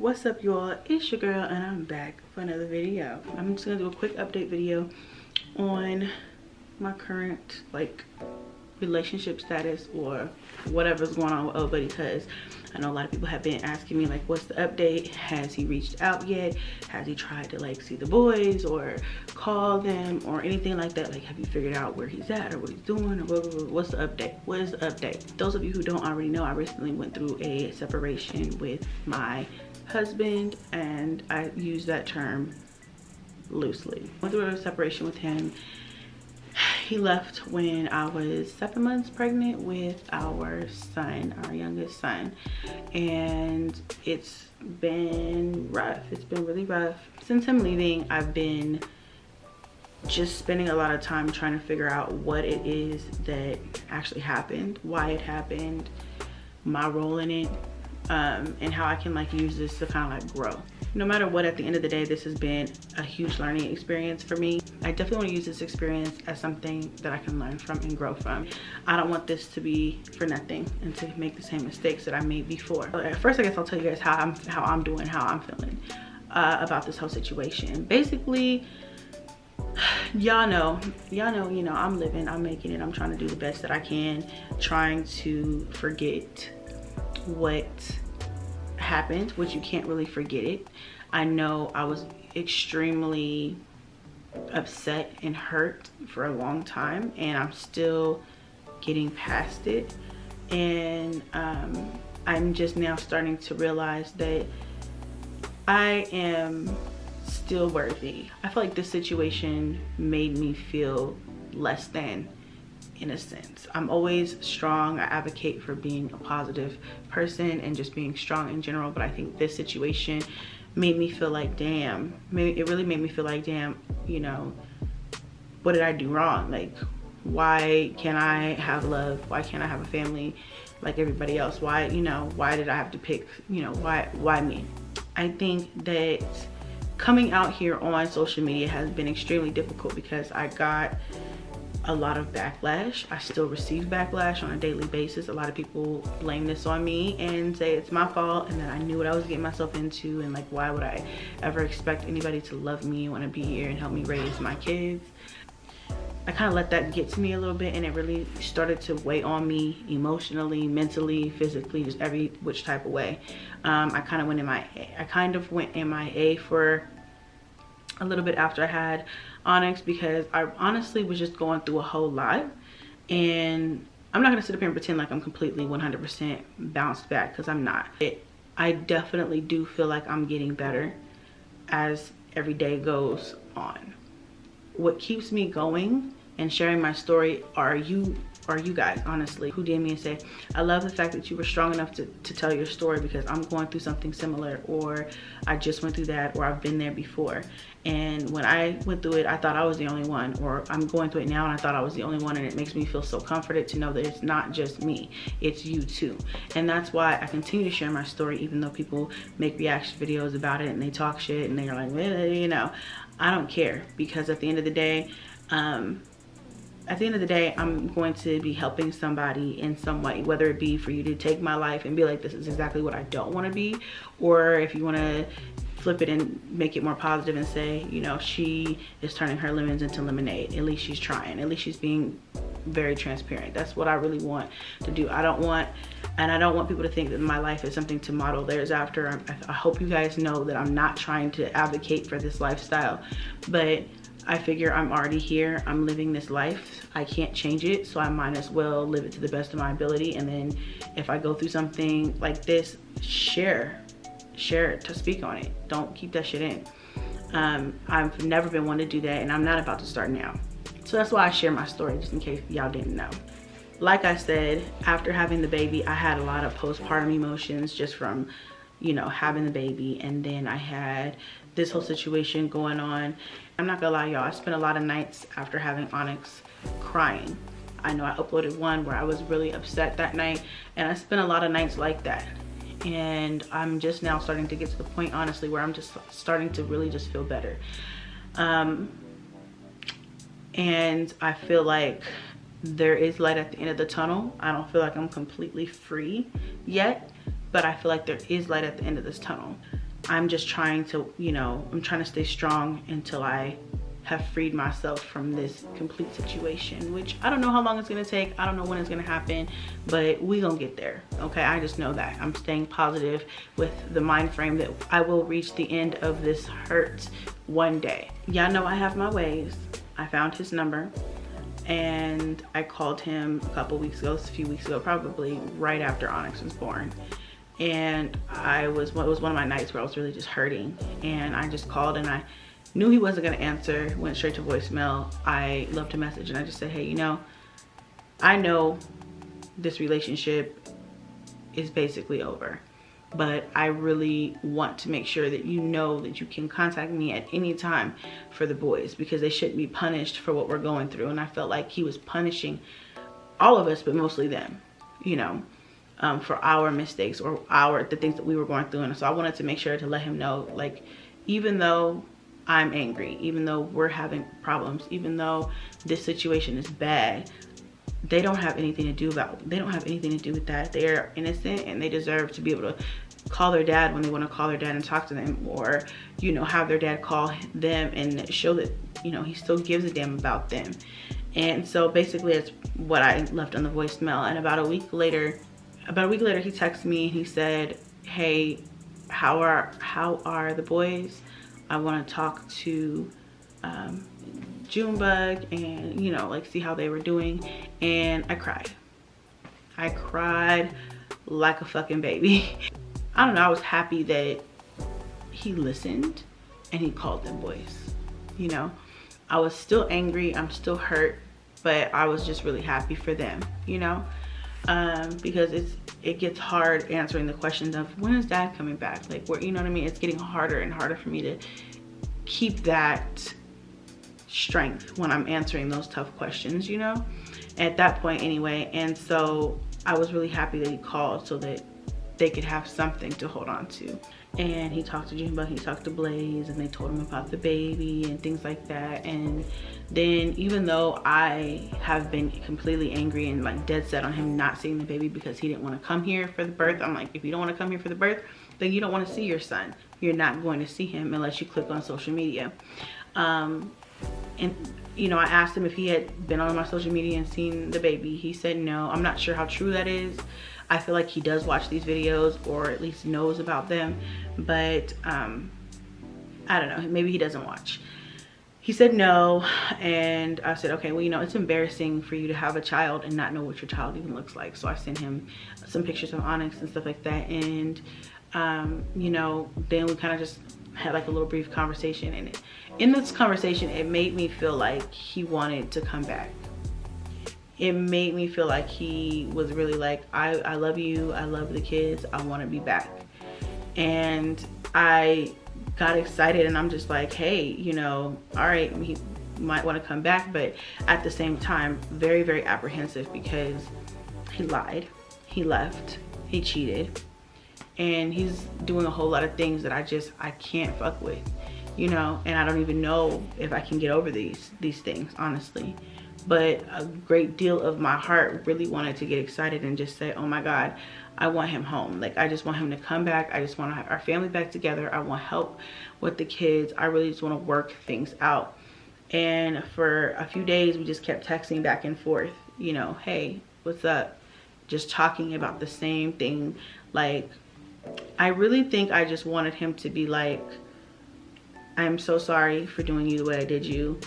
What's up, y'all? It's your girl and I'm back for another video. I'm just gonna do a quick update video on my current relationship status or whatever's going on with old buddy, because I know a lot of people have been asking me what's the update? Has he reached out yet? Has he tried to see the boys or call them or anything like that? Have you figured out where he's at or what he's doing or what's the update? What is the update? Those of you who don't already know, I recently went through a separation with my husband, and I use that term loosely. Went through a separation with him. He left when I was 7 months pregnant with our son, our youngest son, and it's been rough. It's been really rough. Since him leaving, I've been just spending a lot of time trying to figure out what it is that actually happened, why it happened, my role in it, and how I can use this to kind of grow. No matter what, at the end of the day, this has been a huge learning experience for me. I definitely want to use this experience as something that I can learn from and grow from. I don't want this to be for nothing and to make the same mistakes that I made before. First, I guess I'll tell you guys how I'm doing, how I'm feeling about this whole situation. Basically, y'all know, I'm living, I'm making it, I'm trying to do the best that I can, trying to forget what happened, which you can't really forget it. I know I was extremely upset and hurt for a long time, and I'm still getting past it, and I'm just now starting to realize that I am still worthy. I feel like this situation made me feel less than, in a sense. I'm always strong. I advocate for being a positive person and just being strong in general, but I think this situation made me feel like, damn, it really made me feel like, damn, what did I do wrong? Why can't I have love? Why can't I have a family like everybody else? Why did I have to pick, why me? I think that coming out here on social media has been extremely difficult because I got a lot of backlash. I still receive backlash on a daily basis. A lot of people blame this on me and say it's my fault and that I knew what I was getting myself into, and why would I ever expect anybody to love me, want to be here and help me raise my kids. I kind of let that get to me a little bit, and it really started to weigh on me emotionally, mentally, physically, just every which type of way. I kind of went MIA for a little bit after I had Onyx, because I honestly was just going through a whole lot, and I'm not gonna sit up here and pretend like I'm completely 100% bounced back, because I'm not. I definitely do feel like I'm getting better as every day goes on. What keeps me going and sharing my story are you guys, honestly, who DM me and say, I love the fact that you were strong enough to tell your story, because I'm going through something similar, or I just went through that, or I've been there before. And when I went through it, I thought I was the only one, or I'm going through it now and I thought I was the only one, and it makes me feel so comforted to know that it's not just me, it's you too. And that's why I continue to share my story, even though people make reaction videos about it and they talk shit and they're like, I don't care, because at the end of the day, I'm going to be helping somebody in some way, whether it be for you to take my life and be like, this is exactly what I don't want to be, or if you want to flip it and make it more positive and say, she is turning her lemons into lemonade. At least she's trying. At least she's being very transparent. That's what I really want to do. I don't want people to think that my life is something to model theirs after. I hope you guys know that I'm not trying to advocate for this lifestyle, but I figure I'm already here. I'm living this life. I can't change it, so I might as well live it to the best of my ability. And then if I go through something like this, share it, to speak on it. Don't keep that shit in. I've never been one to do that, and I'm not about to start now. So that's why I share my story, just in case y'all didn't know. Like I said, after having the baby, I had a lot of postpartum emotions just from, having the baby, and then I had this whole situation going on. I'm not gonna lie, y'all, I spent a lot of nights after having Onyx crying. I know I uploaded one where I was really upset that night, and I spent a lot of nights like that. And I'm just now starting to get to the point, honestly, where I'm just starting to really just feel better. And I feel like there is light at the end of the tunnel. I don't feel like I'm completely free yet, but I feel like there is light at the end of this tunnel. I'm just trying to, you know, I'm trying to stay strong until I have freed myself from this complete situation, which I don't know how long it's gonna take. I don't know when it's gonna happen, but we gonna get there, okay? I just know that. I'm staying positive with the mind frame that I will reach the end of this hurt one day. Y'all know I have my ways. I found his number and I called him a few weeks ago, probably right after Onyx was born. And it was one of my nights where I was really just hurting, and I just called and I knew he wasn't gonna answer, went straight to voicemail. I left a message and I just said, hey, you know, I know this relationship is basically over, but I really want to make sure that you know that you can contact me at any time for the boys, because they shouldn't be punished for what we're going through. And I felt like he was punishing all of us, but mostly them, you know, for our mistakes or the things that we were going through. And so I wanted to make sure to let him know, like, even though I'm angry, even though we're having problems, even though this situation is bad, they don't have anything to do with that. They are innocent and they deserve to be able to call their dad when they want to call their dad and talk to them, or, you know, have their dad call them and show that, you know, he still gives a damn about them. And so basically that's what I left on the voicemail. And about a week later he texted me and he said, hey, how are the boys? I want to talk to Junebug and, you know, like, see how they were doing. And I cried like a fucking baby. I don't know, I was happy that he listened and he called them boys, you know. I was still angry, I'm still hurt, but I was just really happy for them, you know, because it gets hard answering the questions of, when is dad coming back? Like, where, you know what I mean? It's getting harder and harder for me to keep that strength when I'm answering those tough questions, you know, at that point anyway. And so I was really happy that he called so that they could have something to hold on to. And he talked to Junebug, he talked to Blaze, and they told him about the baby and things like that. And then, even though I have been completely angry and like dead set on him not seeing the baby because he didn't want to come here for the birth, I'm like, if you don't want to come here for the birth, then you don't want to see your son. You're not going to see him unless you click on social media. And, you know, I asked him if he had been on my social media and seen the baby. He said no. I'm not sure how true that is. I feel like he does watch these videos, or at least knows about them, but I don't know, maybe he doesn't watch. He said no, and I said, okay, well, you know, it's embarrassing for you to have a child and not know what your child even looks like. So I sent him some pictures of Onyx and stuff like that. And you know, then we kind of just had like a little brief conversation, and in this conversation it made me feel like he wanted to come back. It made me feel like he was really like, I love you, I love the kids, I want to be back. And I got excited, and I'm just like, hey, you know, all right, he might want to come back, but at the same time very, very apprehensive, because he lied, he left, he cheated, and he's doing a whole lot of things that I can't fuck with, you know. And I don't even know if I can get over these things, honestly. But a great deal of my heart really wanted to get excited and just say, oh my God, I want him home. Like, I just want him to come back. I just want to have our family back together. I want help with the kids. I really just want to work things out. And for a few days, we just kept texting back and forth, you know, hey, what's up? Just talking about the same thing. Like, I really think I just wanted him to be like, I'm so sorry for doing you the way I did you.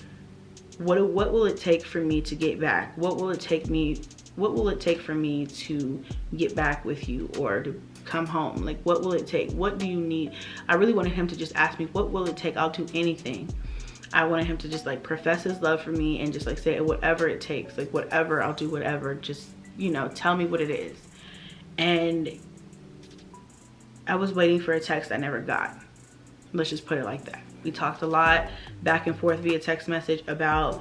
What will it take for me to get back? What will it take for me to get back with you, or to come home? Like, what will it take? What do you need? I really wanted him to just ask me, what will it take? I'll do anything. I wanted him to just like profess his love for me and just like say, whatever it takes, like whatever, I'll do whatever. Just, you know, tell me what it is. And I was waiting for a text I never got. Let's just put it like that. We talked a lot back and forth via text message about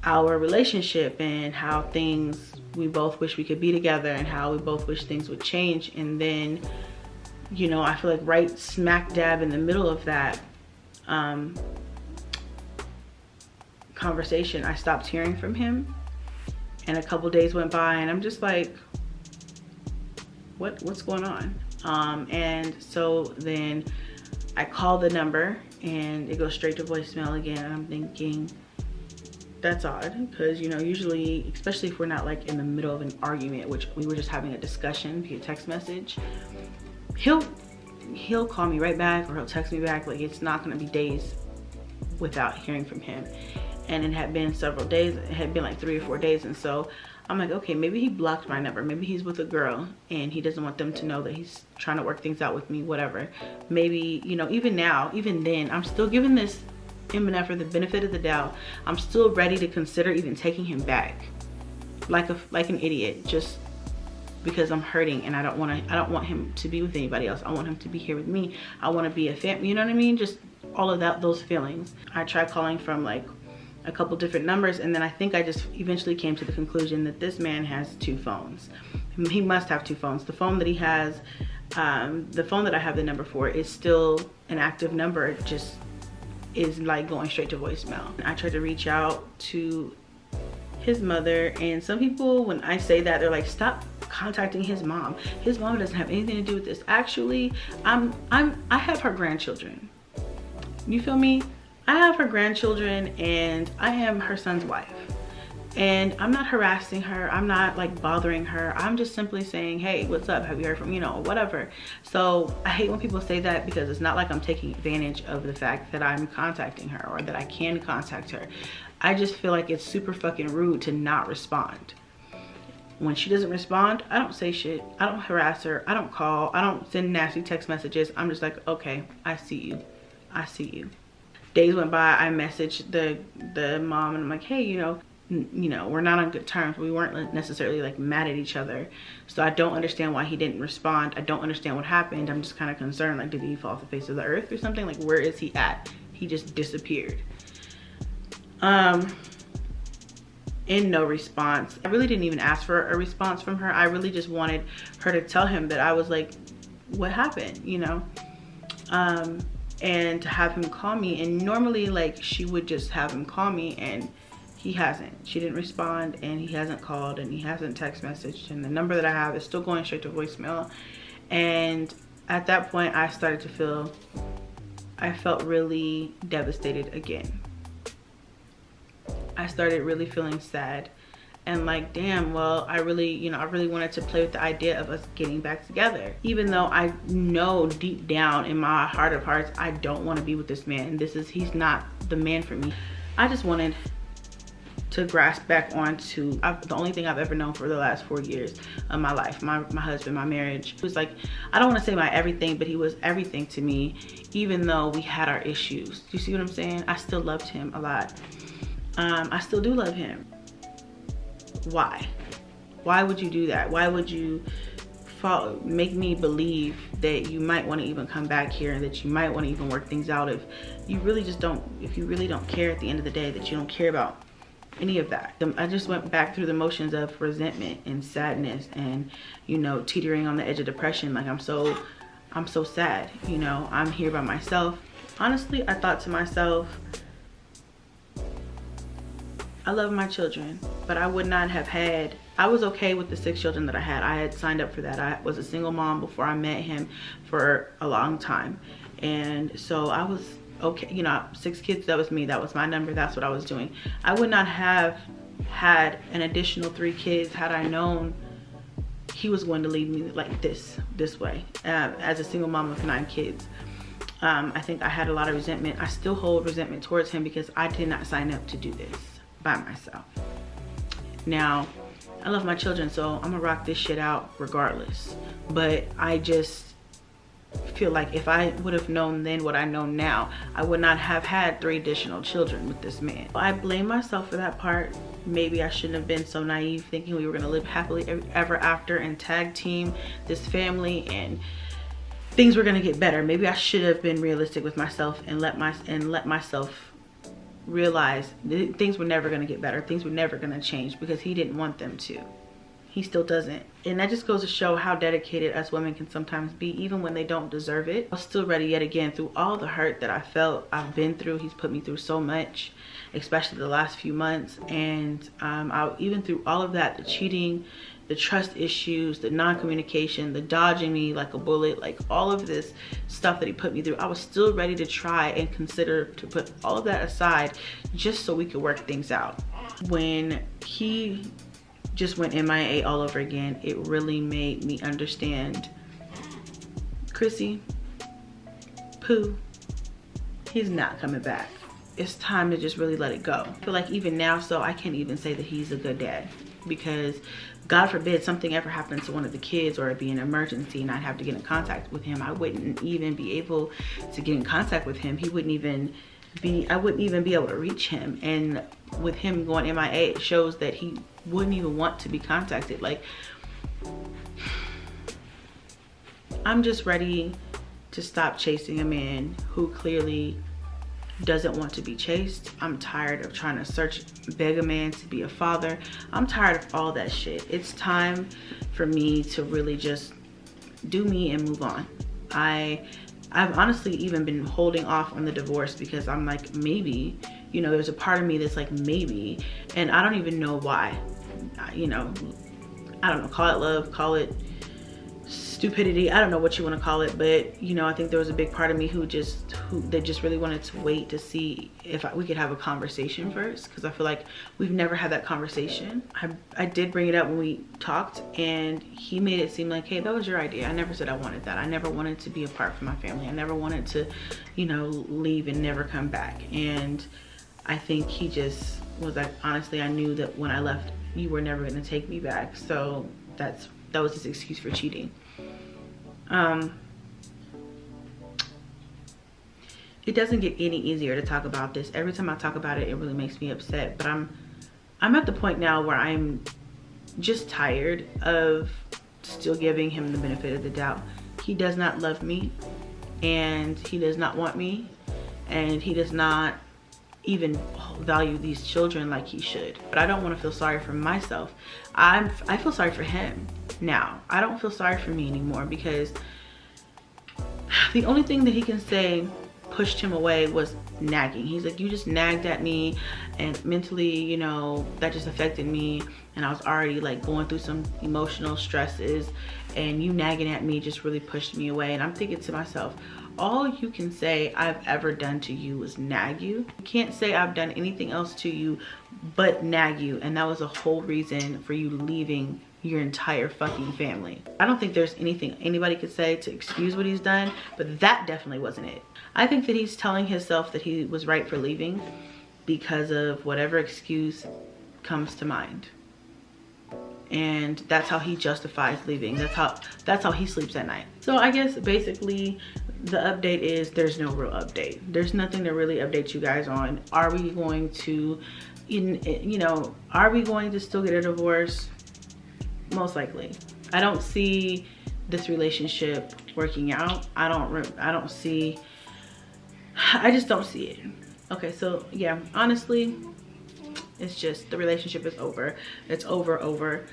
our relationship and how we both wish we could be together, and how we both wish things would change. And then, you know, I feel like right smack dab in the middle of that conversation, I stopped hearing from him, and a couple days went by, and I'm just like, what's going on? And so then I call the number and it goes straight to voicemail again, and I'm thinking, that's odd, because, you know, usually, especially if we're not like in the middle of an argument, which we were just having a discussion via text message, he'll call me right back, or he'll text me back. Like, it's not going to be days without hearing from him. And it had been several days. It had been like 3 or 4 days. And so I'm like, okay, maybe he blocked my number. Maybe he's with a girl and he doesn't want them to know that he's trying to work things out with me, whatever. Maybe, you know, even now, even then, I'm still giving this MNF for the benefit of the doubt. I'm still ready to consider even taking him back, like an idiot, just because I'm hurting and I don't want him to be with anybody else. I want him to be here with me. I want to be a family, you know what I mean? Just all of that, those feelings. I tried calling from like a couple different numbers, and then I think I just eventually came to the conclusion that this man has 2 phones. He must have 2 phones. The phone that he has, the phone that I have the number for, is still an active number. It just is like going straight to voicemail. I tried to reach out to his mother, and some people, when I say that, they're like, stop contacting his mom. His mom doesn't have anything to do with this. Actually, I have her grandchildren. You feel me? I have her grandchildren, and I am her son's wife. And I'm not harassing her. I'm not like bothering her. I'm just simply saying, hey, what's up? Have you heard from, you know, whatever. So I hate when people say that, because it's not like I'm taking advantage of the fact that I'm contacting her or that I can contact her. I just feel like it's super fucking rude to not respond. When she doesn't respond, I don't say shit. I don't harass her. I don't call. I don't send nasty text messages. I'm just like, okay, I see you. I see you. Days went by. I messaged the mom, and I'm like, hey, you know, we're not on good terms. We weren't necessarily like mad at each other. So I don't understand why he didn't respond. I don't understand what happened. I'm just kind of concerned. Like, did he fall off the face of the earth or something? Like, where is he at? He just disappeared. And no response. I really didn't even ask for a response from her. I really just wanted her to tell him that I was like, what happened, you know? And to have him call me. And normally, like, she would just have him call me, and he hasn't. She didn't respond, and he hasn't called, and he hasn't text messaged, and the number that I have is still going straight to voicemail. And at that point, I started to feel, I felt really devastated again. I started really feeling sad and like, damn, well, I really wanted to play with the idea of us getting back together. Even though I know deep down in my heart of hearts, I don't want to be with this man. He's not the man for me. I just wanted to grasp back onto the only thing I've ever known for the last 4 years of my life, my husband, my marriage. It was like, I don't want to say my everything, but he was everything to me, even though we had our issues. Do you see what I'm saying? I still loved him a lot. I still do love him. Why? Why would you do that? Why would you make me believe that you might want to even come back here and that you might want to even work things out if you really don't care at the end of the day, that you don't care about any of that? I just went back through the motions of resentment and sadness and, you know, teetering on the edge of depression. Like, I'm so sad, you know, I'm here by myself. Honestly, I thought to myself, I love my children, but I would not have had, I was okay with the 6 children that I had. I had signed up for that. I was a single mom before I met him for a long time. And so I was okay, you know, 6 kids, that was me. That was my number. That's what I was doing. I would not have had an additional 3 kids had I known he was going to lead me like this way, as a single mom with 9 kids. I think I had a lot of resentment. I still hold resentment towards him because I did not sign up to do this by myself. Now, I love my children, so I'm gonna rock this shit out regardless. But I just feel like if I would have known then what I know now, I would not have had 3 additional children with this man. I blame myself for that part. Maybe I shouldn't have been so naive thinking we were gonna live happily ever after and tag team this family and things were gonna get better. Maybe I should have been realistic with myself and let myself realize things were never going to get better. Things were never going to change because he didn't want them to. He still doesn't. And that just goes to show how dedicated us women can sometimes be, even when they don't deserve it. I was still ready yet again through all the hurt that I felt I've been through. He's put me through so much, especially the last few months. And even through all of that, the cheating, the trust issues, the non-communication, the dodging me like a bullet, like all of this stuff that he put me through, I was still ready to try and consider to put all of that aside just so we could work things out. When he just went MIA all over again, it really made me understand, Chrissy, Pooh, he's not coming back. It's time to just really let it go. I feel like even now, so I can't even say that he's a good dad, because God forbid something ever happens to one of the kids or it be an emergency and I'd have to get in contact with him. I wouldn't even be able to get in contact with him. He wouldn't even be, I wouldn't even be able to reach him. And with him going MIA, it shows that he wouldn't even want to be contacted. Like, I'm just ready to stop chasing a man who clearly doesn't want to be chased. I'm tired of trying to beg a man to be a father. I'm tired of all that shit. It's time for me to really just do me and move on. I've honestly even been holding off on the divorce because I'm like, maybe, you know, there's a part of me that's like, maybe, and I don't even know why. You know, I don't know, call it love, call it stupidity, I don't know what you want to call it, but you know, I think there was a big part of me who just really wanted to wait to see if we could have a conversation first, because I feel like we've never had that conversation. I did bring it up when we talked, and he made it seem like, hey, that was your idea. I never said I wanted that. I never wanted to be apart from my family. I never wanted to, you know, leave and never come back. And I think he just was like, honestly, I knew that when I left, you were never going to take me back. So that was his excuse for cheating. It doesn't get any easier to talk about this. Every time I talk about it, it really makes me upset. But I'm at the point now where I'm just tired of still giving him the benefit of the doubt. He does not love me, and he does not want me, and he does not even value these children like he should. But I don't want to feel sorry for myself. I feel sorry for him now. I don't feel sorry for me anymore, because the only thing that he can say pushed him away was nagging. He's like, you just nagged at me, and mentally, you know, that just affected me, and I was already like going through some emotional stresses, and you nagging at me just really pushed me away. And I'm thinking to myself, all you can say I've ever done to you was nag you. You can't say I've done anything else to you but nag you, and that was a whole reason for you leaving your entire fucking family. I don't think there's anything anybody could say to excuse what he's done, but that definitely wasn't it. I think that he's telling himself that he was right for leaving because of whatever excuse comes to mind. And that's how he justifies leaving. That's how he sleeps at night. So I guess basically the update is there's no real update. There's nothing to really update you guys on. Are we going to, you know, are we going to still get a divorce? Most likely. I don't see this relationship working out. I just don't see it. Okay, so yeah, honestly, it's just the relationship is over. It's over.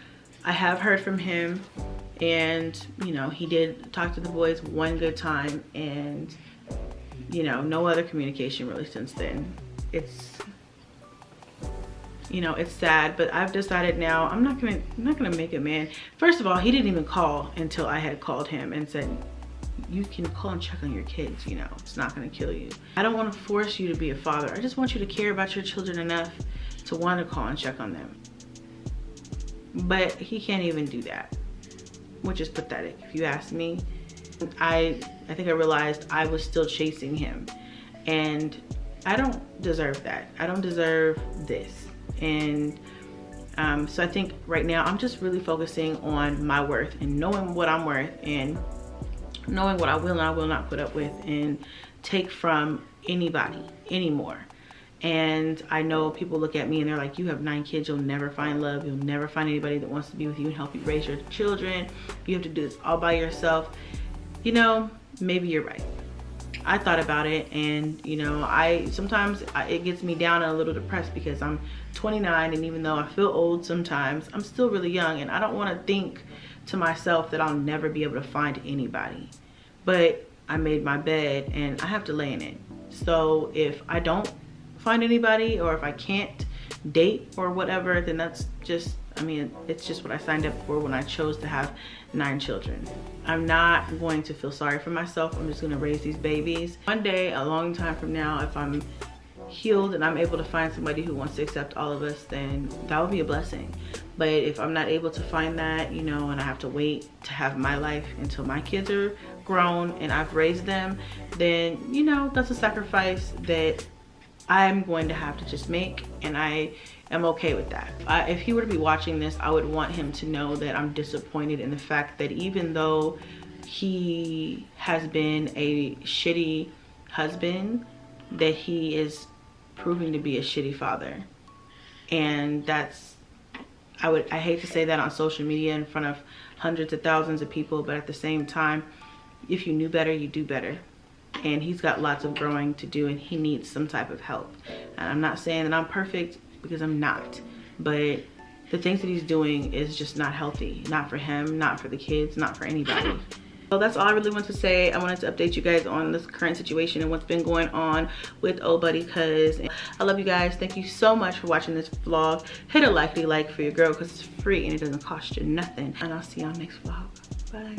I have heard from him, and you know, he did talk to the boys one good time, and you know, no other communication really since then. It's, you know, it's sad, but I've decided now I'm not gonna make a man. First of all, he didn't even call until I had called him and said, you can call and check on your kids, you know, it's not gonna kill you. I don't want to force you to be a father. I just want you to care about your children enough to want to call and check on them. But he can't even do that, which is pathetic if you ask me. I think I realized I was still chasing him, and I don't deserve that. I don't deserve this. And so I think right now I'm just really focusing on my worth and knowing what I'm worth, and knowing what I will and I will not put up with and take from anybody anymore. And I know people look at me and they're like, you have 9 kids, you'll never find love, you'll never find anybody that wants to be with you and help you raise your children, you have to do this all by yourself. You know, maybe you're right. I thought about it, and you know, sometimes it gets me down and a little depressed because I'm 29, and even though I feel old sometimes, I'm still really young, and I don't want to think to myself that I'll never be able to find anybody. But I made my bed and I have to lay in it. So if I don't find anybody, or if I can't date or whatever, then that's just I mean, it's just what I signed up for when I chose to have 9 children. I'm not going to feel sorry for myself. I'm just gonna raise these babies. One day, a long time from now, if I'm healed and I'm able to find somebody who wants to accept all of us, then that would be a blessing. But if I'm not able to find that, you know, and I have to wait to have my life until my kids are grown and I've raised them, then, you know, that's a sacrifice that I'm going to have to just make, and I am okay with that. If he were to be watching this, I would want him to know that I'm disappointed in the fact that even though he has been a shitty husband, that he is proving to be a shitty father. And that's, I hate to say that on social media in front of hundreds of thousands of people, but at the same time, if you knew better, you do better. And he's got lots of growing to do, and he needs some type of help. And I'm not saying that I'm perfect, because I'm not, but the things that he's doing is just not healthy. Not for him, not for the kids, not for anybody. So that's all I really want to say. I wanted to update you guys on this current situation and what's been going on with old buddy cuz. I love you guys. Thank you so much for watching this vlog. Hit a like for your girl, because it's free and it doesn't cost you nothing. And I'll see y'all next vlog. Bye.